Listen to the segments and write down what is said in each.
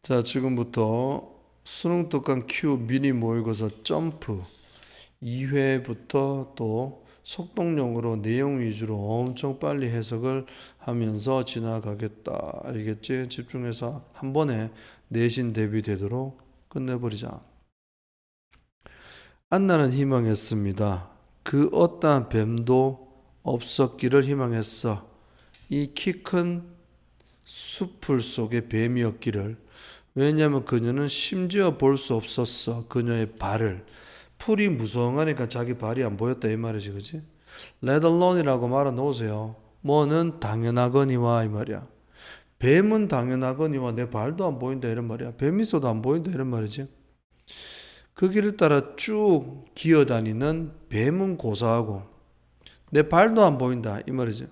자, 지금부터 수능 똑같 Q 미니 모의고사 점프 2회부터 또 속독용으로 내용 위주로 엄청 빨리 해석을 하면서 지나가겠다. 알겠지? 집중해서 한 번에 내신 대비되도록 끝내버리자. 안나는 희망했습니다. 그 어떠한 뱀도 없었기를 희망했어. 이 키 큰 숲풀 속에 뱀이었기를. 왜냐하면 그녀는 심지어 볼 수 없었어. 그녀의 발을. 풀이 무성하니까 자기 발이 안 보였다 이 말이지, 그지? Let alone이라고 말아 놓으세요. 뭐는 당연하거니와 이 말이야. 뱀은 당연하거니와 내 발도 안 보인다 이런 말이야. 뱀 있어도 안 보인다 이런 말이지. 그 길을 따라 쭉 기어다니는 뱀은 고사하고 내 발도 안 보인다 이 말이지.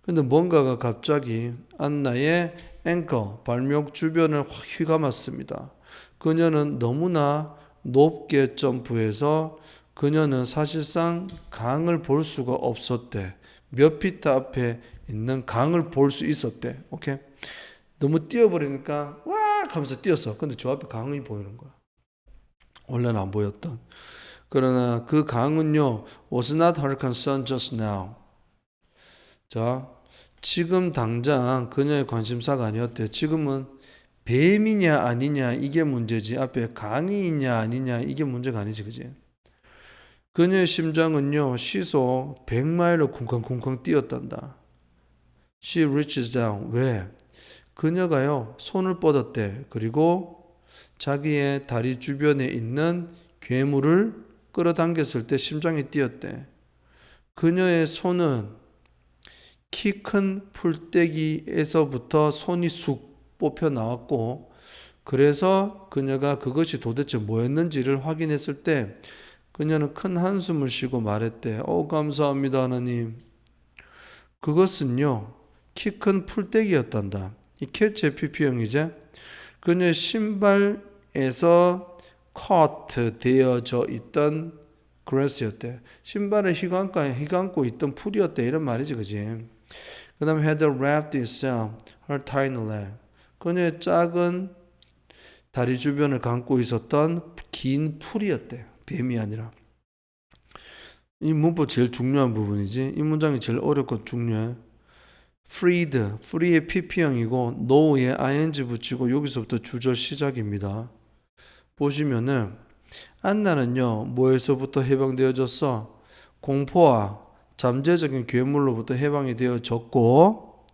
근데 뭔가가 갑자기 안나의 앵커, 발목 주변을 확 휘감았습니다. 그녀는 너무나 높게 점프해서 그녀는 사실상 강을 볼 수가 없었대. 몇 피트 앞에 있는 강을 볼 수 있었대. 오케이? 너무 뛰어버리니까 와 하면서 뛰었어. 근데 저 앞에 강이 보이는 거야. 원래는 안 보였던. 그러나 그 강은요, was not her concern just now. 자, 지금 당장 그녀의 관심사가 아니었대. 지금은 뱀이냐 아니냐 이게 문제지. 앞에 강이 있냐 아니냐 이게 문제가 아니지, 그지? 그녀의 심장은요 시속 100마일로 쿵쾅쿵쾅 뛰었단다. She reaches down. 왜? 그녀가요 손을 뻗었대. 그리고 자기의 다리 주변에 있는 괴물을 끌어당겼을 때 심장이 뛰었대. 그녀의 손은 키 큰 풀떼기에서부터 손이 쑥 뽑혀 나왔고, 그래서 그녀가 그것이 도대체 뭐였는지를 확인했을 때 그녀는 큰 한숨을 쉬고 말했대. 감사합니다 하나님. 그것은요 키 큰 풀떼기였단다. 이 캐치 PP형이제 그녀의 신발에서 커트 되어져 있던 그레스였대. 신발에 휘감고 있던 풀이었대 이런 말이지, 그지? 그 다음에 had wrapped itself her tiny leg. 그녀의 작은 다리 주변을 감고 있었던 긴 풀이었대. 뱀이 아니라. 이 문법 제일 중요한 부분이지. 이 문장이 제일 어렵고 중요해. freed, free의 pp형이고 no에 ing 붙이고 여기서부터 주절 시작입니다. 보시면은 안나는요 뭐에서부터 해방되어졌어? 공포와 잠재적인 괴물로부터 해방이 되어졌고,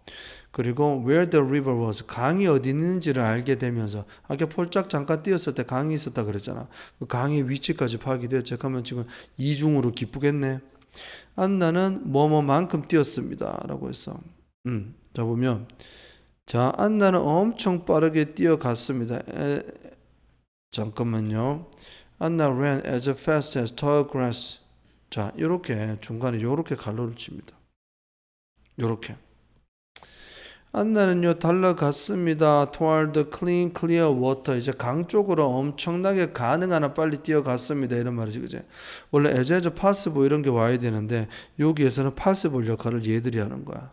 그리고 where the river was, 강이 어디 있는지를 알게 되면서 아까 폴짝 잠깐 뛰었을 때 강이 있었다 그랬잖아. 그 강의 위치까지 파악이 되었죠. 그러면 지금 이중으로 기쁘겠네. 안나는 뭐뭐만큼 뛰었습니다 라고 했어. 자 보면 자 안나는 엄청 빠르게 뛰어갔습니다. 잠깐만요. Anna ran as fast as tall grass. 자, 이렇게 중간에 이렇게 갈로를 칩니다. 이렇게. 안나는요 달려갔습니다. Toward the clean, clear water. 이제 강 쪽으로 엄청나게 가능한 빨리 뛰어갔습니다. 이런 말이지, 그제? 원래 as possible 이런 게 와야 되는데 여기에서는 possible 역할을 얘들이 하는 거야.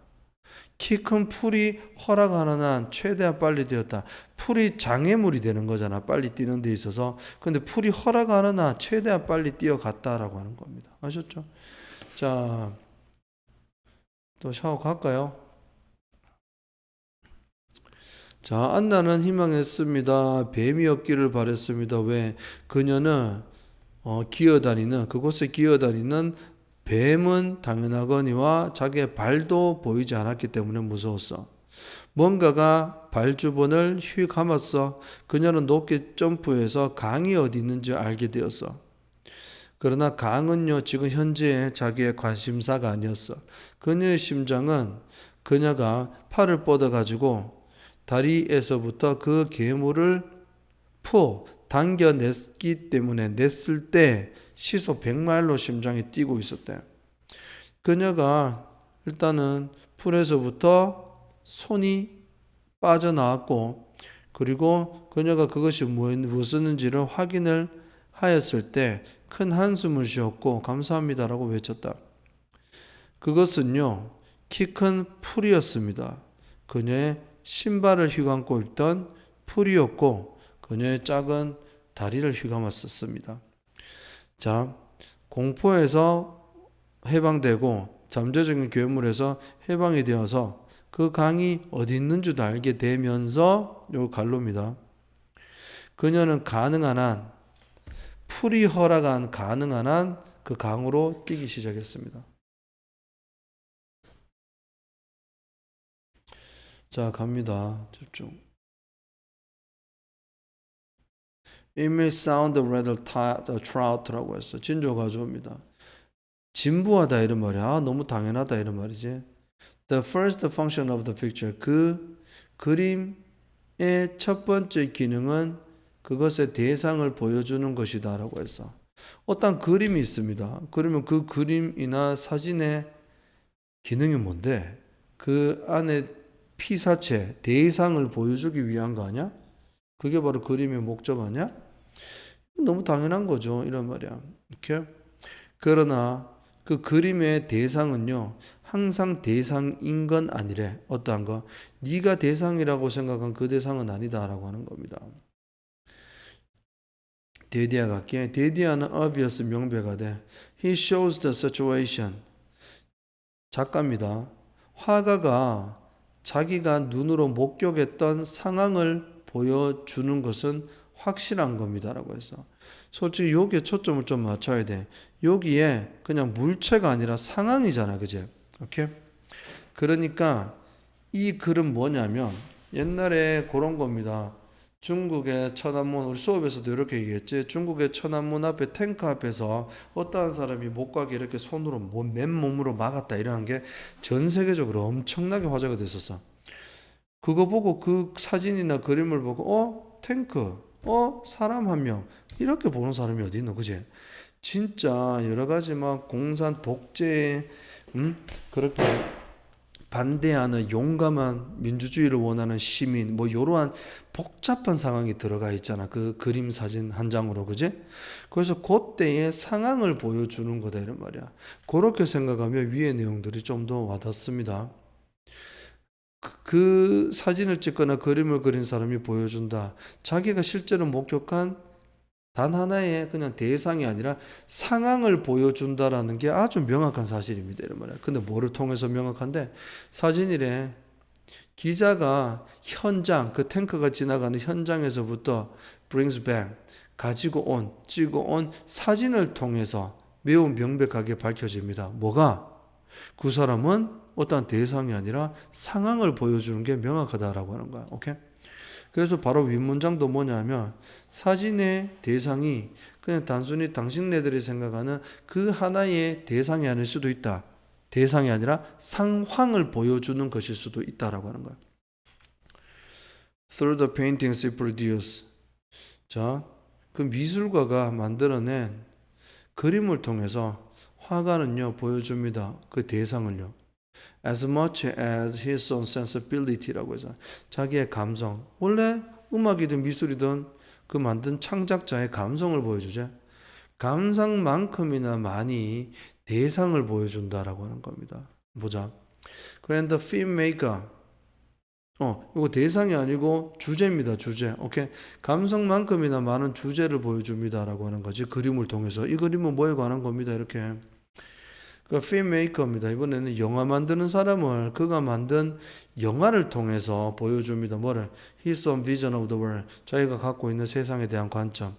키 큰 풀이 허락하는 한 최대한 빨리 뛰었다. 풀이 장애물이 되는 거잖아. 빨리 뛰는 데 있어서. 근데 풀이 허락하는 한 최대한 빨리 뛰어갔다라고 하는 겁니다. 아셨죠? 자, 또 샤워 갈까요? 자, 안나는 희망했습니다. 뱀이었기를 바랬습니다. 왜? 그녀는 그곳에 기어다니는 뱀은 당연하거니와 자기의 발도 보이지 않았기 때문에 무서웠어. 뭔가가 발주변을 휙 감았어. 그녀는 높게 점프해서 강이 어디 있는지 알게 되었어. 그러나 강은요 지금 현재 자기의 관심사가 아니었어. 그녀의 심장은 그녀가 팔을 뻗어가지고 다리에서부터 그 괴물을 당겨냈기 때문에 냈을 때 시속 100마일로 심장이 뛰고 있었대. 그녀가 일단은 풀에서부터 손이 빠져나왔고, 그리고 그녀가 그것이 무엇이었는지를 확인을 하였을 때 큰 한숨을 쉬었고 감사합니다라고 외쳤다. 그것은요 키 큰 풀이었습니다. 그녀의 신발을 휘감고 있던 풀이었고 그녀의 작은 다리를 휘감았었습니다. 자, 공포에서 해방되고 잠재적인 괴물에서 해방이 되어서 그 강이 어디 있는 줄 알게 되면서 요 갈로입니다. 그녀는 가능한 한 풀이 허락한 가능한 한 그 강으로 뛰기 시작했습니다. 자, 갑니다. 집중. It may sound rather trout라고 했어. 진조 가져옵니다. 진부하다 이런 말이야. 아, 너무 당연하다 이런 말이지. The first function of the picture. 그 그림의 첫 번째 기능은 그것의 대상을 보여주는 것이다 라고 했어. 어떤 그림이 있습니다. 그러면 그 그림이나 사진의 기능이 뭔데? 그 안에 피사체, 대상을 보여주기 위한 거 아니야? 그게 바로 그림의 목적 아니야? 너무 당연한 거죠. 이런 말이야. 이렇게. 그러나 그 그림의 대상은요. 항상 대상인 건 아니래. 어떠한 거? 네가 대상이라고 생각한 그 대상은 아니다라고 하는 겁니다. 데디아 갈게. 데디아는 obvious 명배가 돼. He shows the situation. 작가입니다. 화가가 자기가 눈으로 목격했던 상황을 보여주는 것은 확실한 겁니다라고 해서 솔직히 여기에 초점을 좀 맞춰야 돼. 여기에 그냥 물체가 아니라 상황이잖아, 그제? 오케이? 그러니까 이 글은 뭐냐면 옛날에 그런 겁니다. 중국의 천안문, 우리 수업에서도 이렇게 얘기했지. 중국의 천안문 앞에 탱크 앞에서 어떠한 사람이 못 가게 이렇게 손으로 맨몸으로 막았다 이러는 게 전 세계적으로 엄청나게 화제가 됐었어. 그거 보고 그 사진이나 그림을 보고 탱크, 사람 한 명 이렇게 보는 사람이 어디 있노, 그지? 진짜 여러 가지 막 공산 독재에 그렇게 반대하는 용감한 민주주의를 원하는 시민 뭐 이러한 복잡한 상황이 들어가 있잖아. 그 그림 사진 한 장으로, 그지? 그래서 그때의 상황을 보여주는 거다 이런 말이야. 그렇게 생각하면 위의 내용들이 좀 더 와닿습니다. 그 사진을 찍거나 그림을 그린 사람이 보여준다. 자기가 실제로 목격한 단 하나의 그냥 대상이 아니라 상황을 보여준다라는 게 아주 명확한 사실입니다. 이런 말이야. 근데 뭐를 통해서 명확한데? 사진이래. 기자가 현장, 그 탱크가 지나가는 현장에서부터 brings back, 가지고 온, 찍어 온 사진을 통해서 매우 명백하게 밝혀집니다. 뭐가? 그 사람은 어떠한 대상이 아니라 상황을 보여주는 게 명확하다라고 하는 거야. 오케이? 그래서 바로 윗문장도 뭐냐면 사진의 대상이 그냥 단순히 당신네들이 생각하는 그 하나의 대상이 아닐 수도 있다. 대상이 아니라 상황을 보여주는 것일 수도 있다라고 하는 거야. Through the paintings he produced. 자, 그 미술가가 만들어낸 그림을 통해서 화가는요 보여줍니다. 그 대상을요. As much as his own sensibility라고 해서 자기의 감성. 원래 음악이든 미술이든 그 만든 창작자의 감성을 보여주죠. 감상만큼이나 많이 대상을 보여준다라고 하는 겁니다. 보자. 그런데 filmmaker. 이거 대상이 아니고 주제입니다. 주제. 오케이. 감성만큼이나 많은 주제를 보여줍니다라고 하는 거지. 그림을 통해서. 이 그림은 뭐에 관한 겁니다. 이렇게. 그 필메이커입니다. 이번에는 영화 만드는 사람을 그가 만든 영화를 통해서 보여줍니다. 뭐를? His own vision of the world. 자기가 갖고 있는 세상에 대한 관점.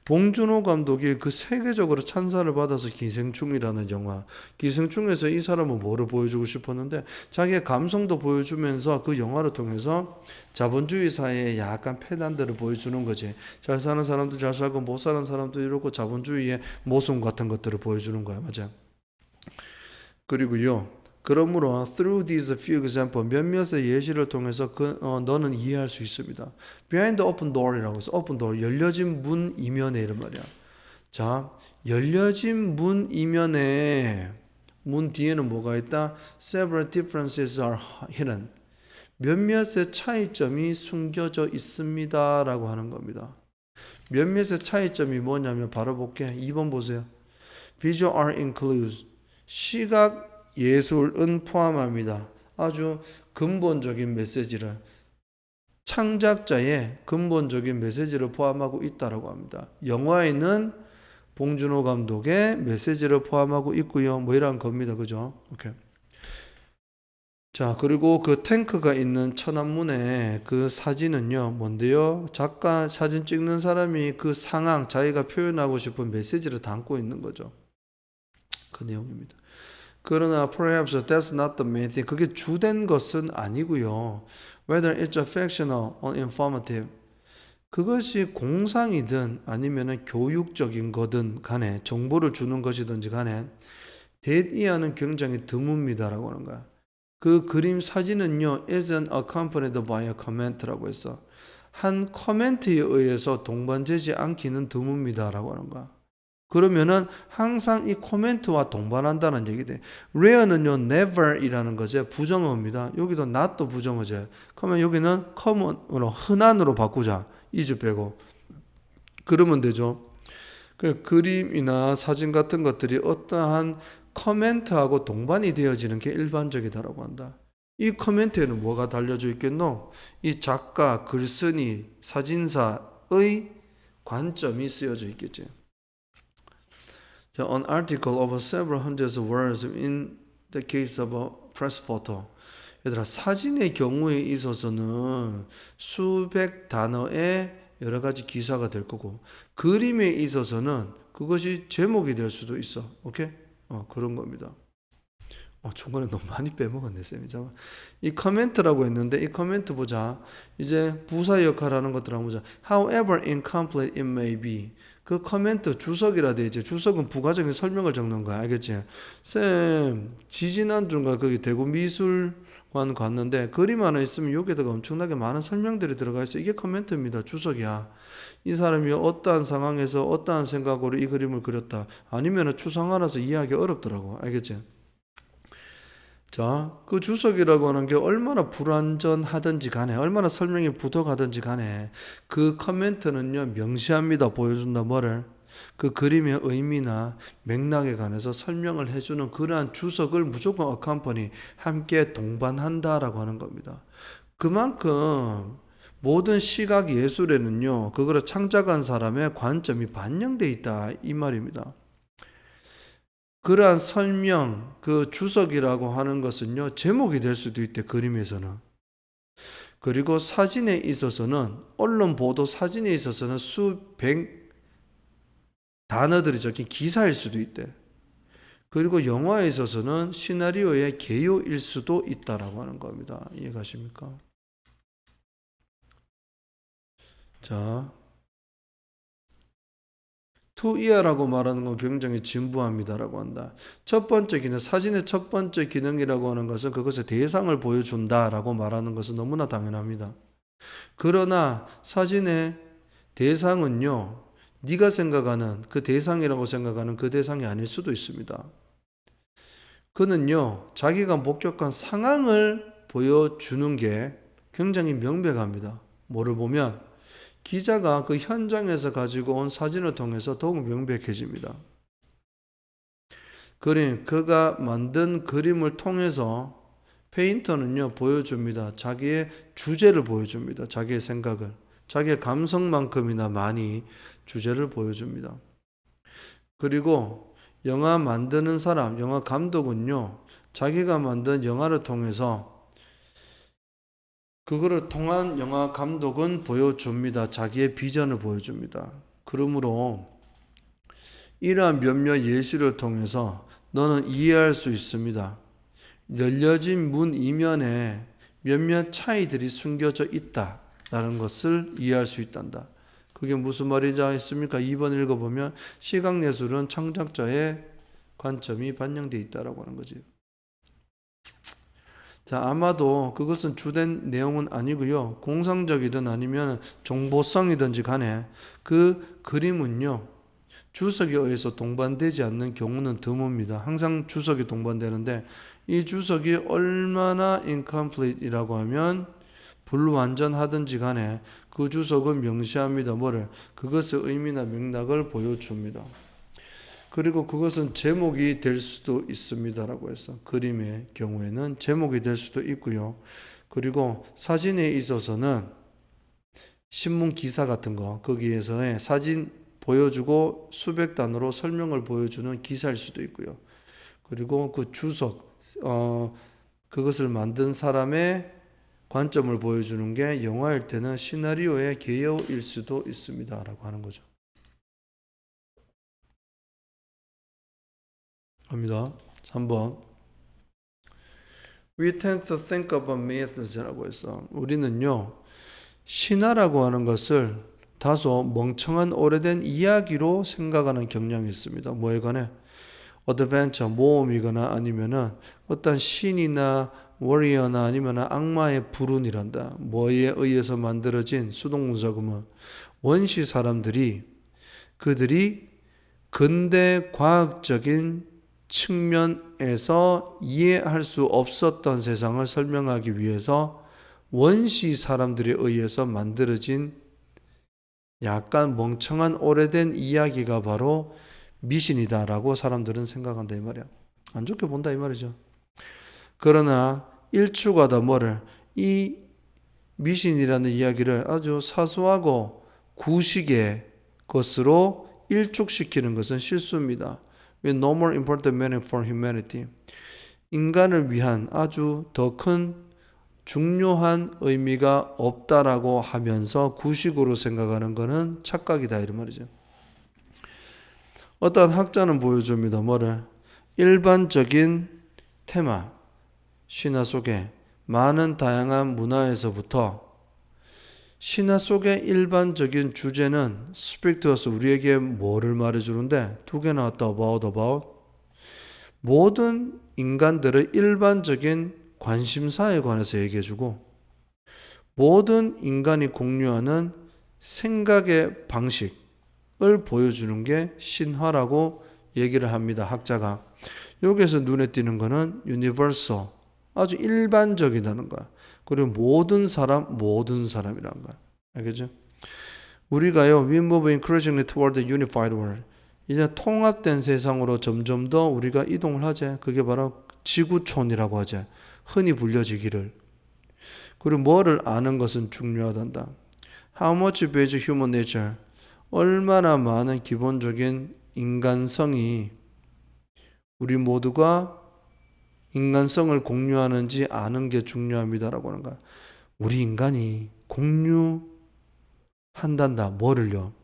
봉준호 감독이 그 세계적으로 찬사를 받아서 기생충이라는 영화. 기생충에서 이 사람은 뭐를 보여주고 싶었는데 자기의 감성도 보여주면서 그 영화를 통해서 자본주의 사회의 약간 폐단들을 보여주는 거지. 잘 사는 사람도 잘 살고 못 사는 사람도 이렇고 자본주의의 모순 같은 것들을 보여주는 거야. 맞아. 그리고요. 그러므로 through these few examples 몇몇의 예시를 통해서 너는 이해할 수 있습니다. Behind the open door이라고 해서 open door 열려진 문 이면에 이런 말이야. 자, 열려진 문 이면에 문 뒤에는 뭐가 있다? Several differences are hidden. 몇몇의 차이점이 숨겨져 있습니다라고 하는 겁니다. 몇몇의 차이점이 뭐냐면 바로 볼게. 2번 보세요. Visual art includes 시각 예술은 포함합니다. 아주 근본적인 메시지를 창작자의 근본적인 메시지를 포함하고 있다라고 합니다. 영화에는 봉준호 감독의 메시지를 포함하고 있고요. 뭐 이런 겁니다. 그죠? 오케이. 자, 그리고 그 탱크가 있는 천안문의 그 사진은요, 뭔데요? 작가 사진 찍는 사람이 그 상황, 자기가 표현하고 싶은 메시지를 담고 있는 거죠. 그 내용입니다. 그러나 perhaps that's not the main thing. 그게 주된 것은 아니고요. Whether it's fictional or informative. 그것이 공상이든 아니면은 교육적인 거든 간에 정보를 주는 것이든지 간에 dead ear는 굉장히 드뭅니다라고 하는 거야. 그 그림 사진은요, isn't accompanied by a comment라고 해서 한 코멘트에 의해서 동반되지 않기는 드뭅니다라고 하는 거야. 그러면은 항상 이 코멘트와 동반한다는 얘기돼. rare는요, never이라는 거죠. 부정어입니다. 여기도 not도 부정어죠. 그러면 여기는 common으로 흔한으로 바꾸자. is 빼고. 그러면 되죠. 그 그림이나 사진 같은 것들이 어떠한 커멘트하고 동반이 되어지는 게 일반적이다라고 한다. 이 커멘트에는 뭐가 달려져 있겠노? 이 작가, 글쓴이, 사진사의 관점이 쓰여져 있겠지. An article of several hundreds of words in the case of a press photo. 얘들아, 사진의 경우에 있어서는 수백 단어의 여러 가지 기사가 될 거고, 그림에 있어서는 그것이 제목이 될 수도 있어. 오케이? 그런 겁니다. 중간에 너무 많이 빼먹었네, 쌤이. 잠깐. 이 커멘트라고 했는데, 이 커멘트 보자. 이제 부사 역할하는 것들 한번 보자. However incomplete it may be. 그 커멘트 주석이라 돼 있지. 주석은 부가적인 설명을 적는 거야. 알겠지? 쌤, 지지난주인가 거기 대구 미술관 갔는데 그림 하나 있으면 여기다가 엄청나게 많은 설명들이 들어가 있어. 이게 커멘트입니다. 주석이야. 이 사람이 어떠한 상황에서 어떠한 생각으로 이 그림을 그렸다. 아니면 추상화라서 이해하기 어렵더라고. 알겠지? 자, 그 주석이라고 하는 게 얼마나 불완전하든지 간에, 얼마나 설명이 부족하든지 간에, 그 커멘트는요, 명시합니다. 보여준다. 뭐를? 그 그림의 의미나 맥락에 관해서 설명을 해주는 그러한 주석을 무조건 어컴퍼니, 함께 동반한다라고 하는 겁니다. 그만큼 모든 시각 예술에는요, 그거를 창작한 사람의 관점이 반영되어 있다. 이 말입니다. 그러한 설명, 그 주석이라고 하는 것은요, 제목이 될 수도 있대, 그림에서는. 그리고 사진에 있어서는, 언론 보도 사진에 있어서는 수백 단어들이 적힌 기사일 수도 있대. 그리고 영화에 있어서는 시나리오의 개요일 수도 있다라고 하는 겁니다. 이해가십니까? 자. to ear라고 말하는 건 굉장히 진부합니다라고 한다. 첫 번째 기능, 사진의 첫 번째 기능이라고 하는 것은 그것의 대상을 보여준다라고 말하는 것은 너무나 당연합니다. 그러나 사진의 대상은요, 네가 생각하는 그 대상이라고 생각하는 그 대상이 아닐 수도 있습니다. 그는요, 자기가 목격한 상황을 보여주는 게 굉장히 명백합니다. 뭐를 보면 기자가 그 현장에서 가지고 온 사진을 통해서 더욱 명백해집니다. 그가 만든 그림을 통해서 페인터는요, 보여줍니다. 자기의 주제를 보여줍니다. 자기의 생각을. 자기의 감성만큼이나 많이 주제를 보여줍니다. 그리고 영화 만드는 사람, 영화 감독은요, 자기가 만든 영화를 통해서 그거를 통한 영화 감독은 보여줍니다. 자기의 비전을 보여줍니다. 그러므로 이러한 몇몇 예시를 통해서 너는 이해할 수 있습니다. 열려진 문 이면에 몇몇 차이들이 숨겨져 있다라는 것을 이해할 수 있단다. 그게 무슨 말이자 했습니까? 2번 읽어보면 시각예술은 창작자의 관점이 반영되어 있다라고 하는 거지. 자, 아마도 그것은 주된 내용은 아니고요. 공상적이든 아니면 정보성이든지 간에 그 그림은요, 주석에 의해서 동반되지 않는 경우는 드뭅니다. 항상 주석이 동반되는데 이 주석이 얼마나 incomplete이라고 하면 불완전하든지 간에 그 주석은 명시합니다. 뭐를? 그것의 의미나 맥락을 보여줍니다. 그리고 그것은 제목이 될 수도 있습니다라고 해서 그림의 경우에는 제목이 될 수도 있고요. 그리고 사진에 있어서는 신문 기사 같은 거 거기에서의 사진 보여주고 수백 단어로 설명을 보여주는 기사일 수도 있고요. 그리고 그 주석 그것을 만든 사람의 관점을 보여주는 게 영화일 때는 시나리오의 개요일 수도 있습니다 라고 하는 거죠. 갑니다. 3번 We tend to think about myths라고 해서 우리는요 신화라고 하는 것을 다소 멍청한 오래된 이야기로 생각하는 경향이 있습니다. 뭐에 관해? 어드벤처, 모험이거나 아니면은 어떤 신이나 워리어나 아니면 악마의 불운이란다. 뭐에 의해서 만들어진 수동문서금은 원시 사람들이 그들이 근대 과학적인 측면에서 이해할 수 없었던 세상을 설명하기 위해서 원시 사람들에 의해서 만들어진 약간 멍청한 오래된 이야기가 바로 미신이다라고 사람들은 생각한다 이 말이야. 안 좋게 본다 이 말이죠. 그러나 일축하다 뭐를 이 미신이라는 이야기를 아주 사소하고 구식의 것으로 일축시키는 것은 실수입니다. With no more important meaning for humanity. 인간을 위한 아주 더 큰 중요한 의미가 없다라고 하면서 구식으로 생각하는 것은 착각이다 이런 말이죠. 어떤 학자는 보여줍니다. 뭐를? 일반적인 테마, 신화 속에 많은 다양한 문화에서부터 신화 속의 일반적인 주제는 speak to us, 우리에게 뭐를 말해주는데 두 개 나왔다. about. 모든 인간들의 일반적인 관심사에 관해서 얘기해주고 모든 인간이 공유하는 생각의 방식을 보여주는 게 신화라고 얘기를 합니다. 학자가. 여기에서 눈에 띄는 거는 universal, 아주 일반적이라는 거야. 그리고 모든 사람이라는 거야. 알겠죠? 우리가요, we move increasingly toward the unified world. 이제 통합된 세상으로 점점 더 우리가 이동을 하지. 그게 바로 지구촌이라고 하지. 흔히 불려지기를. 그리고 뭐를 아는 것은 중요하단다. How much basic human nature? 얼마나 많은 기본적인 인간성이 우리 모두가 인간성을 공유하는지 아는 게 중요합니다라고 하는 거야. 우리 인간이 공유한단다. 뭐를요?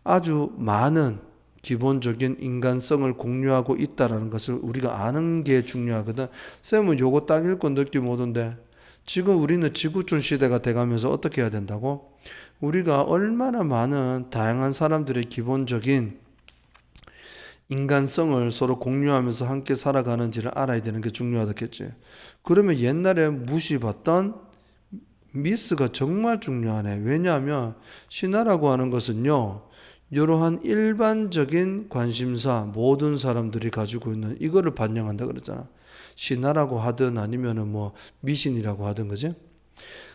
아주 많은 기본적인 인간성을 공유하고 있다는 것을 우리가 아는 게 중요하거든. 쌤은 요거 딱 읽고 느낌 오던데 지금 우리는 지구촌 시대가 돼가면서 어떻게 해야 된다고? 우리가 얼마나 많은 다양한 사람들의 기본적인 인간성을 서로 공유하면서 함께 살아가는지를 알아야 되는 게 중요하겠지. 그러면 옛날에 무시받던 미스가 정말 중요하네. 왜냐하면 신화라고 하는 것은요, 이러한 일반적인 관심사 모든 사람들이 가지고 있는 이거를 반영한다 그랬잖아. 신화라고 하든 아니면은 뭐 미신이라고 하든 그지?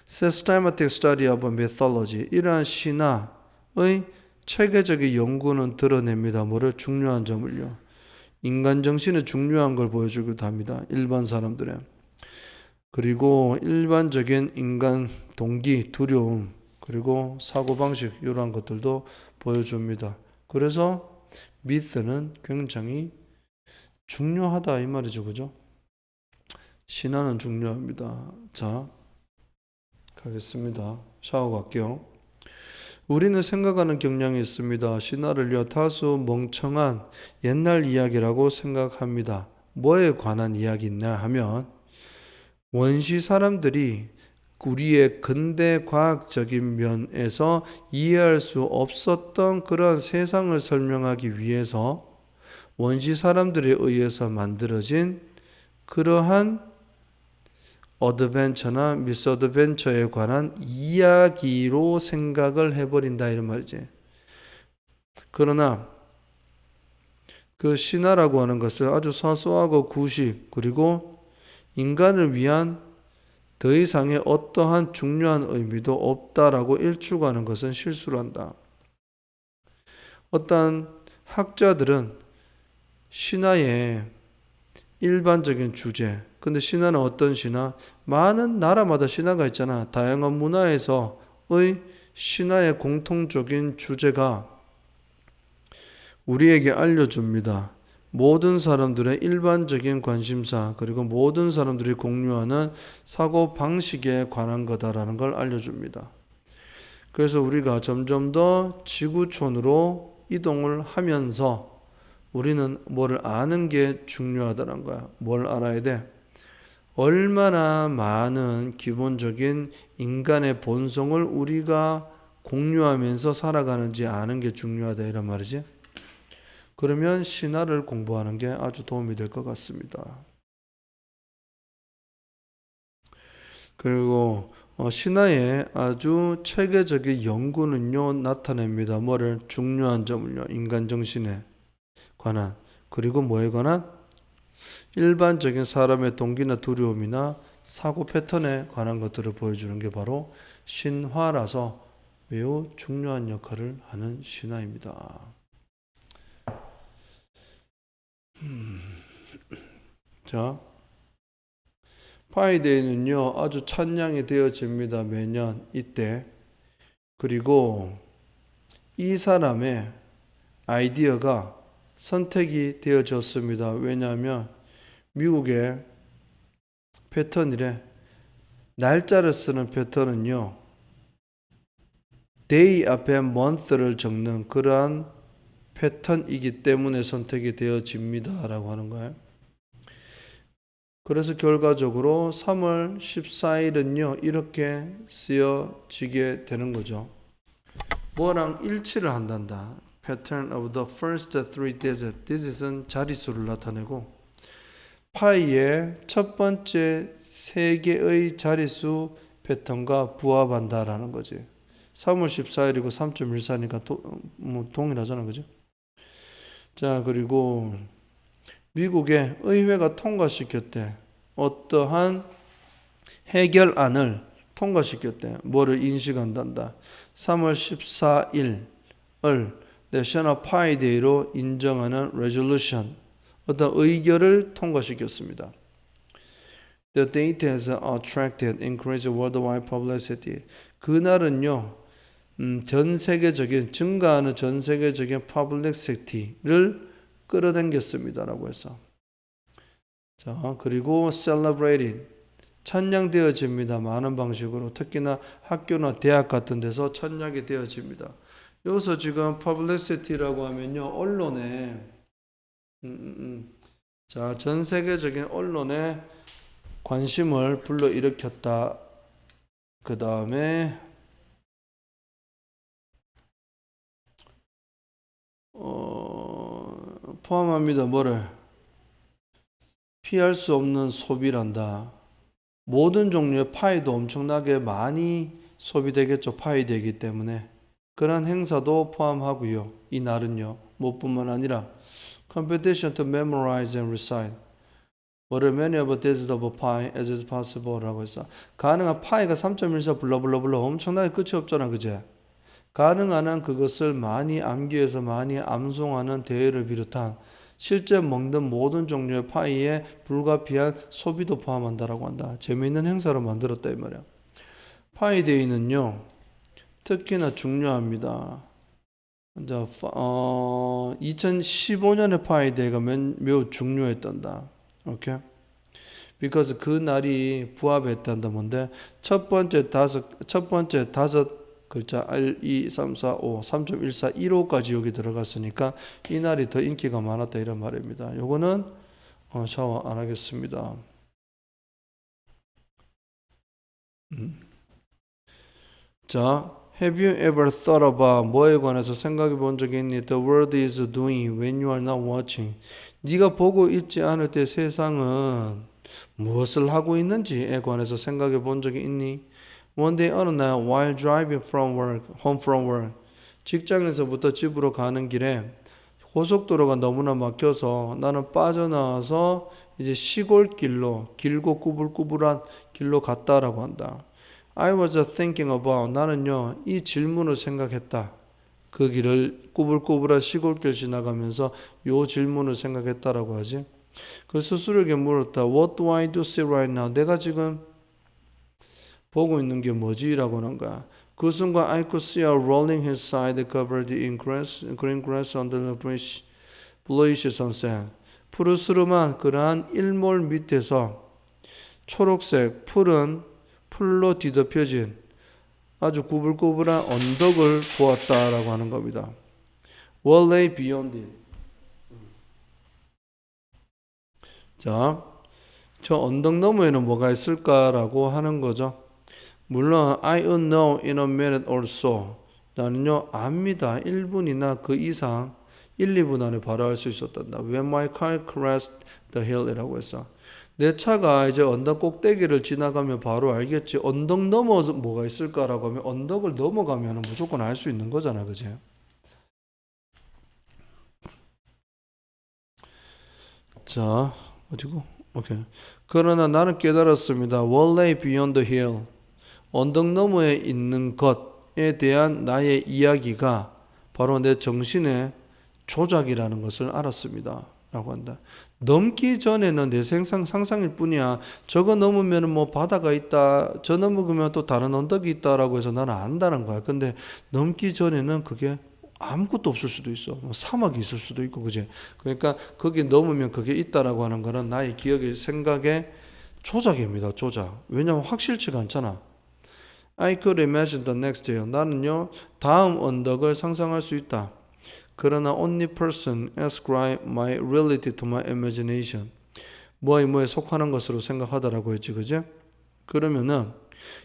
Systematic study of mythology, 이러한 신화의 체계적인 연구는 드러냅니다. 뭐를? 중요한 점을요. 인간 정신의 중요한 걸 보여주기도 합니다. 일반 사람들의. 그리고 일반적인 인간 동기, 두려움, 그리고 사고방식 이러한 것들도 보여줍니다. 그래서 미스는 굉장히 중요하다 이 말이죠. 그죠? 신화는 중요합니다. 자, 가겠습니다. 샤워 갈게요. 우리는 생각하는 경향이 있습니다. 신화를요, 다소 멍청한 옛날 이야기라고 생각합니다. 뭐에 관한 이야기 있냐 하면 원시 사람들이 우리의 근대 과학적인 면에서 이해할 수 없었던 그런 세상을 설명하기 위해서 원시 사람들에 의해서 만들어진 그러한 어드벤처나 미스어드벤처에 관한 이야기로 생각을 해버린다 이런 말이지. 그러나 그 신화라고 하는 것은 아주 사소하고 구식 그리고 인간을 위한 더 이상의 어떠한 중요한 의미도 없다라고 일축하는 것은 실수를 한다. 어떤 학자들은 신화의 일반적인 주제, 근데 신화는 어떤 신화? 많은 나라마다 신화가 있잖아. 다양한 문화에서의 신화의 공통적인 주제가 우리에게 알려줍니다. 모든 사람들의 일반적인 관심사 그리고 모든 사람들이 공유하는 사고 방식에 관한 거다라는 걸 알려줍니다. 그래서 우리가 점점 더 지구촌으로 이동을 하면서 우리는 뭐를 아는 게 중요하다는 거야. 뭘 알아야 돼? 얼마나 많은 기본적인 인간의 본성을 우리가 공유하면서 살아가는지 아는 게 중요하다 이런 말이지. 그러면 신화를 공부하는 게 아주 도움이 될 것 같습니다. 그리고 신화의 아주 체계적인 연구는요 나타냅니다. 뭐를? 중요한 점을요. 인간 정신에 관한 그리고 뭐에 관한? 일반적인 사람의 동기나 두려움이나 사고 패턴에 관한 것들을 보여주는 게 바로 신화라서 매우 중요한 역할을 하는 신화입니다. 자, 파이데이는요 아주 찬양이 되어집니다. 매년 이때. 그리고 이 사람의 아이디어가 선택이 되어졌습니다. 왜냐하면 미국의 패턴이래. 날짜를 쓰는 패턴은요 day 앞에 month를 적는 그러한 패턴이기 때문에 선택이 되어집니다 라고 하는 거예요. 그래서 결과적으로 3월 14일은요 이렇게 쓰여지게 되는 거죠. 뭐랑 일치를 한단다. Pattern of the first three digits. digits은 자릿수를 나타내고 파이의 첫 번째 세 개의 자릿수 패턴과 부합한다라는 거지. 3월 14일이고 3.14니까 동일하잖아, 그죠? 자, 그리고 미국의 의회가 통과시켰대. 어떠한 해결안을 통과시켰대. 뭐를 인식한단다. 3월 14일을 내셔널 파이데이로 인정하는 레졸루션, 어떤 의결을 통과시켰습니다. The date has attracted increased worldwide publicity. 그날은요, 전 세계적인 증가하는 전 세계적인 publicity를 끌어당겼습니다라고 해서. 자, 그리고 celebrated 찬양되어집니다. 많은 방식으로 특히나 학교나 대학 같은 데서 찬양이 되어집니다. 여기서 지금 publicity라고 하면요 언론에 자, 전 세계적인 언론에 관심을 불러일으켰다. 그 다음에 포함합니다. 뭐를? 피할 수 없는 소비란다. 모든 종류의 파이도 엄청나게 많이 소비되겠죠. 파이되기 때문에. 그런 행사도 포함하고요. 이 날은요. 무엇뿐만 아니라 competition to memorize and recite. What many of digits of a pie as is possible 라고 해서 가능한 파이가 3.14 불러불러 엄청나게 끝이 없잖아. 그제? 가능한 한 그것을 많이 암기해서 많이 암송하는 대회를 비롯한 실제 먹는 모든 종류의 파이에 불가피한 소비도 포함한다라고 한다. 재미있는 행사로 만들었다 이 말이야. 파이데이는요 특히나 중요합니다. 2015년의 파이데이가 매우 중요했단다. 오케이? because 그 날이 부합했단다. 뭔데? 첫 번째 다섯 글자 1, 2, 3, 4, 5, 3.14, 1호까지 여기 들어갔으니까 이 날이 더 인기가 많았다 이런 말입니다. 요거는 샤워 안 하겠습니다. 자, have you ever thought about 뭐에 관해서 생각해 본 적이 있니? The world is doing when you are not watching. 네가 보고 있지 않을 때 세상은 무엇을 하고 있는지에 관해서 생각해 본 적이 있니? One day 어느 날 while driving home from work 직장에서부터 집으로 가는 길에 고속도로가 너무나 막혀서 나는 빠져나와서 이제 시골길로 길고 꾸불꾸불한 길로 갔다라고 한다. I was thinking about 나는요 이 질문을 생각했다. 그 길을 꾸불꾸불한 시골길 지나가면서 요 질문을 생각했다라고 하지. 그 스스로에게 물었다. What do I do see right now? 내가 지금 보고 있는 게 뭐지? 라고 하는 거야. 그 순간 I could see a rolling hillside covered in grass, green grass under the bluish sunset. 푸르스름한 그러한 일몰 밑에서 초록색 푸른 풀로 뒤덮여진 아주 구불구불한 언덕을 보았다라고 하는 겁니다. What lay beyond it? 자, 저 언덕 너머에는 뭐가 있을까라고 하는 거죠. 물론 I would know in a minute or so. 나는요 압니다. 1분이나 그 이상 1, 2분 안에 바로 알 수 있었단다. When my car crashed the hill이라고 해서 내 차가 이제 언덕 꼭대기를 지나가면 바로 알겠지. 언덕 넘어 뭐가 있을까라고 하면 언덕을 넘어가면 무조건 알 수 있는 거잖아, 그지? 자, 어디고? 오케이. 그러나 나는 깨달았습니다. What lay beyond the hill? 언덕 너머에 있는 것에 대한 나의 이야기가 바로 내 정신의 조작이라는 것을 알았습니다. 라고 한다. 넘기 전에는 내 상상일 뿐이야. 저거 넘으면 뭐 바다가 있다. 저 넘으면 또 다른 언덕이 있다라고 해서 나는 안다는 거야. 근데 넘기 전에는 그게 아무것도 없을 수도 있어. 뭐 사막이 있을 수도 있고, 그지? 그러니까 거기 넘으면 그게 있다라고 하는 거는 나의 기억의 생각의 조작입니다. 조작. 왜냐하면 확실치가 않잖아. I could imagine the next day. 나는요 다음 언덕을 상상할 수 있다. 그러나 only person ascribe my reality to my imagination. 뭐에 속하는 것으로 생각하더라고 했지, 그지? 그러면은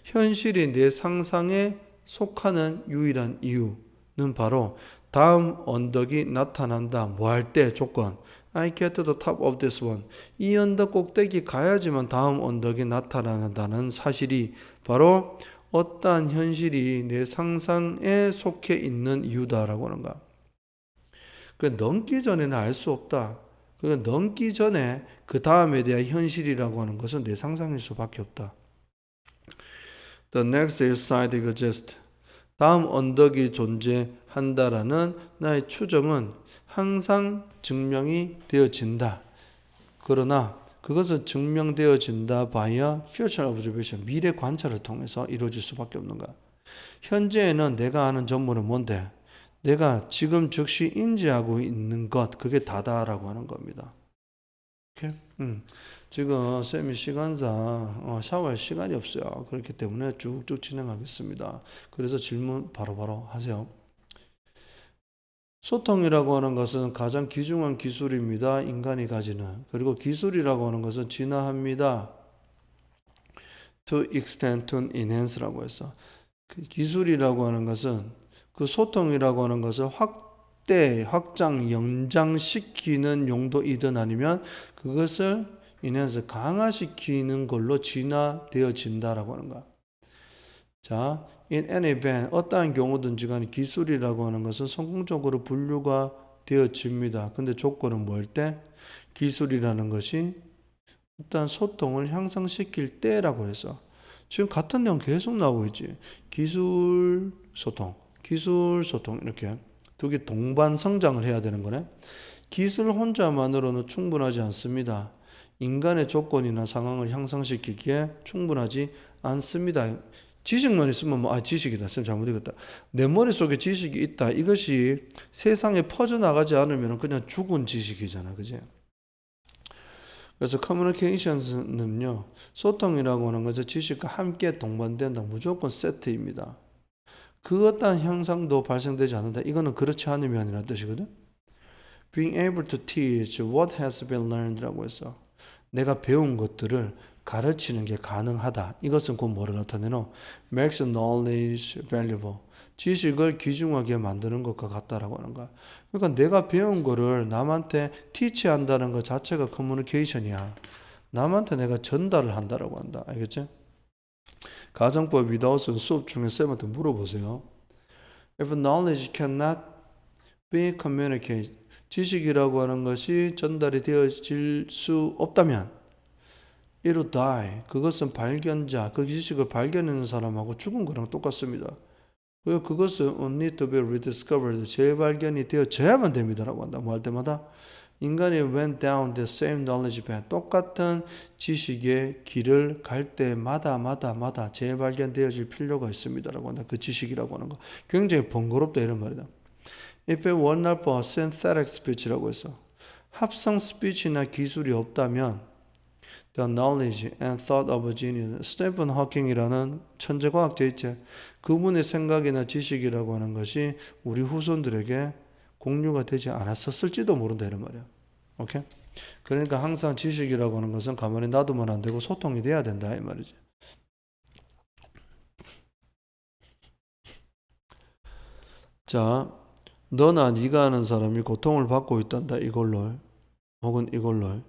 현실이 내 상상에 속하는 유일한 이유는 바로 다음 언덕이 나타난다. 뭐 할 때 조건. I get to the top of this one. 이 언덕 꼭대기 가야지만 다음 언덕이 나타난다는 사실이 바로 어떠한 현실이 내 상상에 속해 있는 이유다라고 하는 거야. 그 넘기 전에는 알 수 없다. 그 넘기 전에 그 다음에 대한 현실이라고 하는 것은 내 상상일 수밖에 없다. The next hillside exists. 다음 언덕이 존재한다라는 나의 추정은 항상 증명이 되어진다. 그러나 그것은 증명되어진다 via future observation, 미래 관찰을 통해서 이루어질 수밖에 없는 거야. 현재에는 내가 아는 전부는 뭔데? 내가 지금 즉시 인지하고 있는 것, 그게 다다라고 하는 겁니다. 오케이? 지금 쌤이 시간상 샤워할 시간이 없어요. 그렇기 때문에 쭉쭉 진행하겠습니다. 그래서 질문 바로바로 하세요. 소통이라고 하는 것은 가장 귀중한 기술입니다. 인간이 가지는. 그리고 기술이라고 하는 것은 진화합니다. To extend, to enhance라고 해서. 그 기술이라고 하는 것은 그 소통이라고 하는 것을 확장, 연장시키는 용도이든 아니면 그것을 enhance, 강화시키는 걸로 진화되어진다라고 하는 거야. 자, in any event, 어떠한 경우든지 간에 기술이라고 하는 것은 성공적으로 분류가 되어집니다. 근데 조건은 뭘 때? 기술이라는 것이 일단 소통을 향상시킬 때라고 해서 지금 같은 내용 계속 나오고 있지. 기술, 소통 이렇게 두 개 동반 성장을 해야 되는 거네. 기술 혼자만으로는 충분하지 않습니다. 인간의 조건이나 상황을 향상시키기에 충분하지 않습니다. 지식만 있으면 지식이다. 쌤 잘못했다. 내 머릿속에 지식이 있다. 이것이 세상에 퍼져나가지 않으면 그냥 죽은 지식이잖아. 그지? 그래서 커뮤니케이션은요. 소통이라고 하는 것은 지식과 함께 동반된다. 무조건 세트입니다. 그 어떠한 향상도 발생되지 않는다. 이거는 그렇지 않으면이라는 뜻이거든. Being able to teach what has been learned라고 해서 내가 배운 것들을 가르치는 게 가능하다. 이것은 곧 뭐를 나타내노? Makes knowledge valuable. 지식을 귀중하게 만드는 것과 같다라고 하는 거야. 그러니까 내가 배운 거를 남한테 teach한다는 것 자체가 커뮤니케이션이야. 남한테 내가 전달을 한다라고 한다. 알겠지? 가정법 위다웃은 수업 중에 쌤한테 물어보세요. If knowledge cannot be communicated, 지식이라고 하는 것이 전달이 되어질 수 없다면 it will die. 그것은 발견자, 그 지식을 발견하는 사람하고 죽은 거랑 똑같습니다. 그것은 need to be rediscovered. 재발견이 되어져야만 됩니다라고 한다. 뭐 할 때마다 인간이 went down the same knowledge path. 똑같은 지식의 길을 갈 때마다 재발견되어질 필요가 있습니다라고 한다. 그 지식이라고 하는 거. 굉장히 번거롭다 이런 말이다. If it were not for synthetic speech라고 해서 합성 스피치나 기술이 없다면 the knowledge and thought of a genius. 스테픈 호킹이라는 천재 과학자 있지. 그분의 생각이나 지식이라고 하는 것이 우리 후손들에게 공유가 되지 않았었을지도 모른다 이런 말이야. 오케이? 그러니까 항상 지식이라고 하는 것은 가만히 놔두면 안 되고 소통이 돼야 된다 이 말이지. 자, 너나 네가 아는 사람이 고통을 받고 있단다 이걸로 혹은 이걸로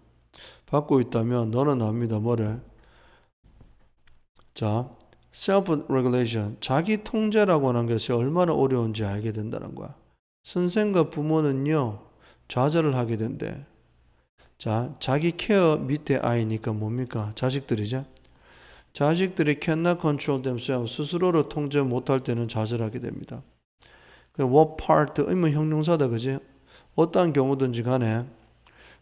받고 있다면 너는 압니다. 뭐를? 자, self-regulation, 자기 통제라고 하는 것이 얼마나 어려운지 알게 된다는 거야. 선생과 부모는요, 좌절을 하게 된대. 자, 자기 케어 밑에 아이니까 뭡니까? 자식들이죠. 자식들이 cannot control themselves, 스스로를 통제 못할 때는 좌절하게 됩니다. what part, 의문 형용사다, 그지? 어떠한 경우든지 간에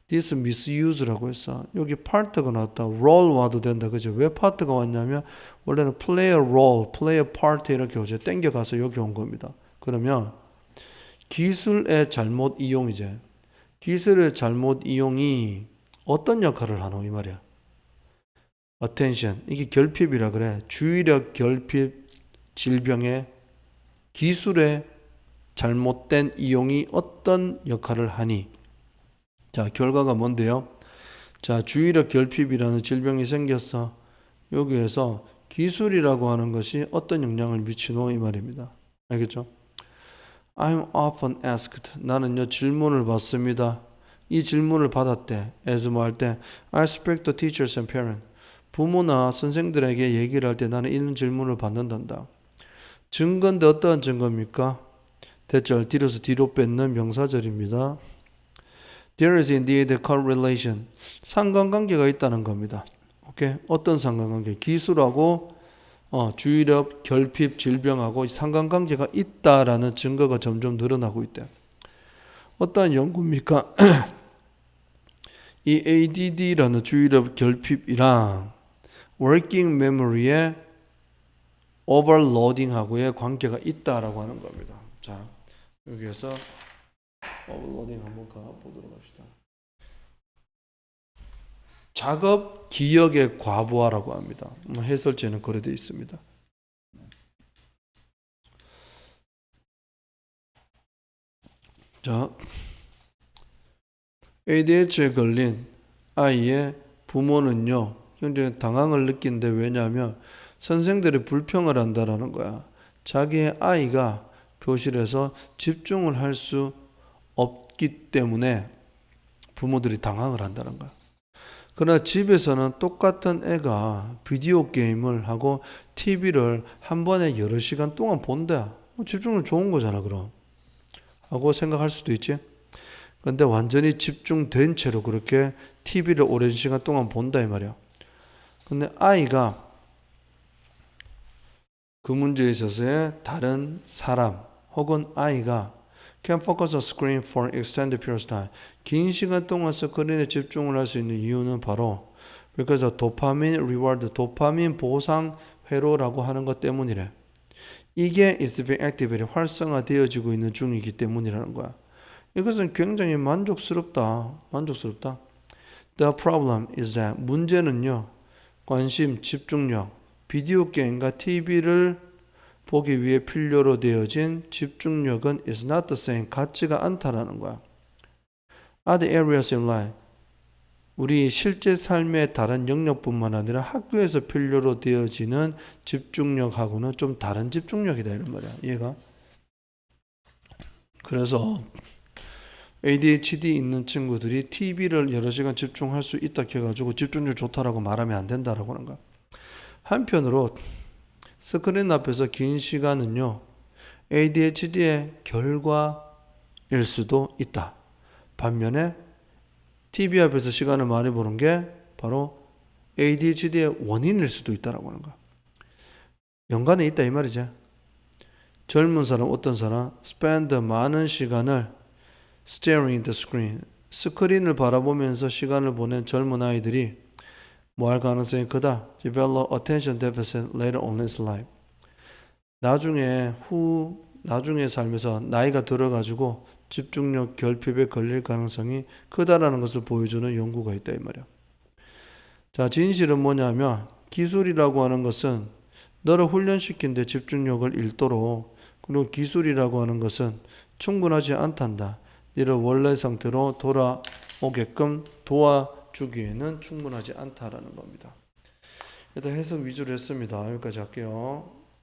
this misuse라고 했어. 여기 part가 나왔다. role 와도 된다. 그죠? 왜 part가 왔냐면 원래는 play a role, play a part 이렇게 오죠. 땡겨가서 여기 온 겁니다. 그러면 기술의 잘못 이용이제. 기술의 잘못 이용이 어떤 역할을 하노 이 말이야. attention. 이게 결핍이라 그래. 주의력 결핍 질병의 기술의 잘못된 이용이 어떤 역할을 하니? 자, 결과가 뭔데요? 자, 주의력 결핍이라는 질병이 생겼어. 여기에서 기술이라고 하는 것이 어떤 영향을 미치노 이 말입니다. 알겠죠? I'm often asked. 나는요 질문을 받습니다. 이 질문을 받았대. as 뭐 할 때 I speak to teachers and parents. 부모나 선생들에게 얘기를 할 때 나는 이런 질문을 받는단다. 증거인데 어떠한 증거입니까? 대절 뒤로 뺏는 명사절입니다. There is indeed a correlation. 상관관계가 있다는 겁니다. 오케이? 어떤 상관관계? 기술하고 주의력, 결핍, 질병하고 상관관계가 있다라는 증거가 점점 늘어나고 있대. 어떠한 연구입니까? 이 ADD라는 주의력 결핍이랑 working memory의 overloading하고의 관계가 있다라고 하는 겁니다. 자, 여기에서 overloading 한번 가보도록 합시다. 작업 기억의 과부하라고 합니다. 해설제는 그래 되어 있습니다. 자, ADHD에 걸린 아이의 부모는요, 굉장히 당황을 느낀데 왜냐하면 선생들이 불평을 한다라는 거야. 자기의 아이가 교실에서 집중을 할 수 없기 때문에 부모들이 당황을 한다는 거야. 그러나 집에서는 똑같은 애가 비디오 게임을 하고 TV를 한 번에 여러 시간 동안 본다. 집중력 좋은 거잖아, 그럼. 하고 생각할 수도 있지. 근데 완전히 집중된 채로 그렇게 TV를 오랜 시간 동안 본다 이 말이야. 근데 아이가 그 문제에 있어서의 다른 사람 혹은 아이가 can focus on screen for extended period of time. 긴 시간 동안 스크린에 집중을 할 수 있는 이유는 바로 because of dopamine reward, 도파민 보상 회로라고 하는 것 때문이래. 이게 is being activated, 활성화되어지고 있는 중이기 때문이라는 거야. 이것은 굉장히 만족스럽다. The problem is that 문제는요. 관심, 집중력, 비디오 게임과 TV를 보기 위해 필요로 되어진 집중력은 is not the same. 같지가 않다라는 거야. Other areas in life. 우리 실제 삶의 다른 영역뿐만 아니라 학교에서 필요로 되어지는 집중력하고는 좀 다른 집중력이다 이런 말이야. 이해가? 그래서 ADHD 있는 친구들이 TV를 여러 시간 집중할 수 있다 해가지고 집중력 좋다라고 말하면 안 된다라고 하는 거야. 한편으로 스크린 앞에서 긴 시간은요, ADHD의 결과일 수도 있다. 반면에 TV 앞에서 시간을 많이 보는 게 바로 ADHD의 원인일 수도 있다라고 하는 거야. 연관에 있다 이 말이지. 젊은 사람, 어떤 사람 spend 많은 시간을 staring at the screen, 스크린을 바라보면서 시간을 보낸 젊은 아이들이 뭐 할 가능성이 크다. Develop attention deficit later on in his life. 나중에 살면서 나이가 들어가지고 집중력 결핍에 걸릴 가능성이 크다라는 것을 보여주는 연구가 있다 이 말이야. 자, 진실은 뭐냐면 기술이라고 하는 것은 너를 훈련시킨 데 집중력을 잃도록, 그리고 기술이라고 하는 것은 충분하지 않단다. 너를 원래 상태로 돌아오게끔 도와주기에는 충분하지 않다라는 겁니다. 일단 해석 위주로 했습니다. 여기까지 할게요.